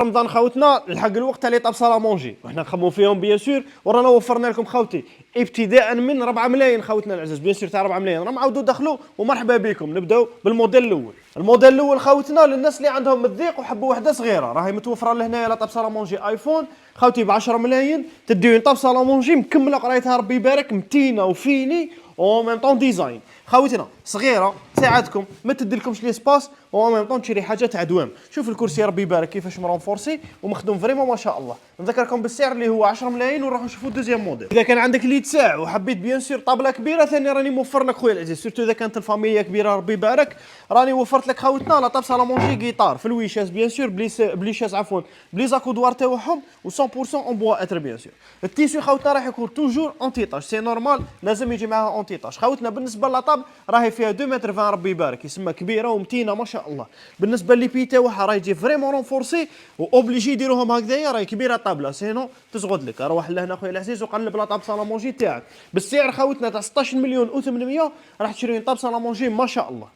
رمضان خوتنا لحق الوقت تاع لي طاب سالامونجي وحنا نخدموا فيهم بيان سور، ورانا وفرنا لكم خوتي ابتداء من 4 ملايين خوتنا العزاز، بيان سور تاع 4 ملايين راهم عاودوا دخلوا ومرحبا بكم. نبداو بالموديل الاول. الموديل الاول خوتنا للناس اللي عندهم الضيق وحبوا وحده صغيره، راهي متوفره لهنايا لا طاب سالامونجي ايفون خوتي ب 10 ملايين، تديو طاب سالامونجي مكمله قرايتها ربي يبارك، متينه وفيني او ميم طون ديزاين خوتنا صغيره تساعدكم ما تديلكمش لي سباس او ميم طون تشري حاجه تاع دوام. شوف الكرسي ربي يبارك كيفاش مرونفورسي ومخدوم فريمون ما شاء الله. نذكركم بالسعر اللي هو 10 ملايين ونروحوا نشوفوا الدوزيام موديل. اذا كان عندك ليد ساع وحبيت بيان سور طابله كبيره ثاني راني موفر لك خويا العزيز، سورتو اذا كانت الفاميليا كبيره ربي يبارك راني وفرت لك خوتنا لا طاب سالامونجي جيتار في الويشاز بيان سور بلي شاز عفوا بلي زاكودوار تاعهم و 100% اون بوا اتر بيان سور. التيسو خوتنا راح يكون توجور اونتي تاج سي نورمال لازم يجي معاها اونتي تاج. خوتنا بالنسبه للاطاب راهي فيها 2 متر 20 ربي يبارك يسمى كبيره ومتينه ما شاء الله. بالنسبه لي بي تاعها راهي تجي فريمون رونفورسي واوبليجي يديروهم هكذايا، راهي كبيره الطابله سينو تزغد لك. روح لهنا خويا العزيز وقلب لا طاب سالامونجي تاعك بالسعر خوتنا تاع 16 مليون و800 راح تشري طاب سالامونجي ما شاء الله.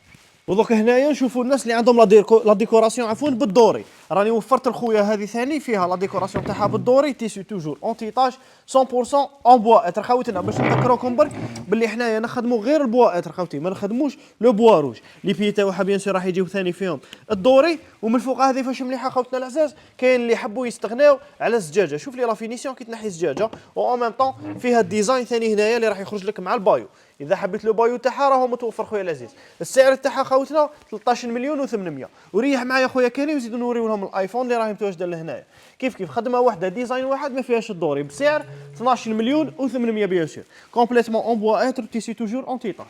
ودوك هنايا نشوفوا الناس اللي عندهم لا ديكوراسيون عفوا بالدوري، راني وفرت لخويا هذه ثاني فيها لا ديكوراسيون تاعها بالدوري تيسو توجور اونتي تاج 100% اون بوا اتر خوتنا. باش نذكروكم برك باللي حنايا نخدموا غير البوا اتر خوتي ما نخدموش لو بوا روج. لي بي تاعها بيان سور راح يجيو ثاني فيهم الدوري. ومن فوق هذه فاش مليحه خوتنا العزاز كاين اللي يحبوا يستغناو على الزجاجه، شوف لي لا فينيسيون كي تنحي الزجاجه او ميم طون فيها الديزاين ثاني هنايا اللي راح يخرج لك مع البايو. اذا حبيت لو بايو تاعها راهو متوفر خويا العزيز. السعر تاعها خوتنا 13 مليون و800. وريح معايا خويا كريم وزيدوا نوريو لهم الايفون اللي راهي متواجده لهنايا كيف خدمه واحده ديزاين واحد ما فيهاش الدوري بسعر 12 مليون و800 بيان سور كومبليتمون اون بوا اتر تيسي توجور اونتي تاج.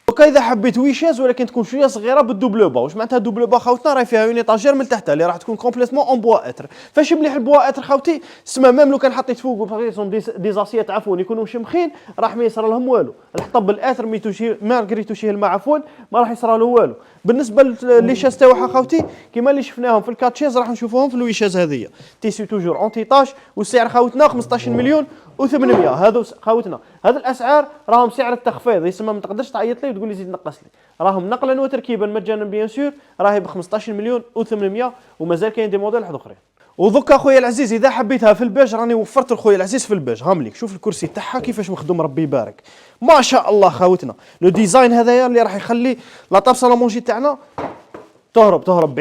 دوكا اذا حبيت ويشاز ولكن تكون شويه صغيره بالدوبلو با. واش معناتها دوبلو با خوتنا؟ راهي فيها اون ايطاجير من تحتها اللي راح تكون كومبليتمون اون بوا اتر. فاش مليح البوا اتر خوتي سما ميم لو كان حطيت فوق باريزون دي زاسيات عفوا يكونوا مشمخين راح ما يصرى لهم والو. الحطب بالاتر مي توشي مالغري توشيه الماء عفوا ما راح يصرى له والو. بالنسبه للشاز تاعها خوتي كيما اللي شفناهم في الكاتشيز راح نشوفوهم في الويشاز هذيا تيسي توجور اونتي تاج. والسعر خوتنا 15 مليون و800. هذو خوتنا هذه الاسعار راهم سعر التخفيض يسمى ما تقدرش تعيط لي وتقول لي زيد نقص لي. راهم نقلا وتركيبا مجانا بيان سور راهي ب 15 مليون و800 ومازال كاين دي موديل واحد اخرين. ودوكا خويا العزيز اذا حبيتها في البيج راني وفرت لخويا العزيز في البيج هام ليك. شوف الكرسي تاعها كيفاش مخدوم ربي يبارك ما شاء الله خوتنا. لو ديزاين هذايا اللي راح يخلي لا طاب سالامونجي تاعنا تهرب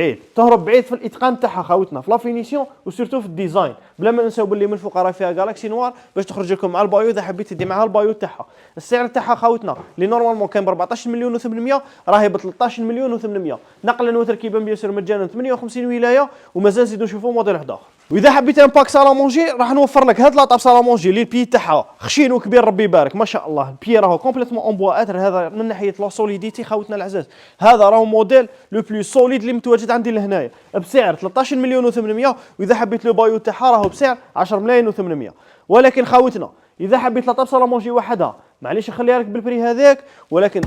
بعيد في الاتقان تاعها خوتنا في لا فينيسيون وسورتو في الديزاين. بلا ما ننساو باللي من فوق راه فيها جالاكسي نوار باش تخرج لكم مع البايو اذا حبيت تدي معها البايو تاعها. السعر تاعها خوتنا اللي نورمالمون كان ب 14 مليون و800 راهي ب 13 مليون و800 نقلا وتركيبا بيان سور مجانا 58 ولايه ومازال نزيدو نشوفوا موديل واحد اخر. واذا حبيت ان باك سالامونجي راح نوفر لك هاد لاطاب سالامونجي اللي البي تاعها خشين وكبير ربي يبارك ما شاء الله. البي راهو كومبليتمون اون بوا اتر. هذا من ناحيه لا سوليديتي خوتنا العزاز هذا راهو موديل لو بلو سوليد اللي متواجد عندي لهنايا بسعر 13 مليون و800. واذا حبيت لو بايو تاعها راهو بسعر 10 ملايين و800. ولكن خوتنا اذا حبيت لاطاب سالامونجي وحدها معليش نخليها لك بالبري هذاك ولكن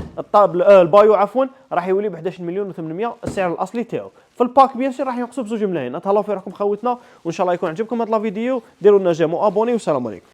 البايو عفوا راح يولي ب 11 مليون و800 السعر الاصلي تاعو. في الباك بيان سور راح ينقصوا ب2 ملايين. تهلاو في روحكم خوتنا وان شاء الله يكون عجبكم هذا الفيديو. ديروا لنا جيم وابوني والسلام عليكم.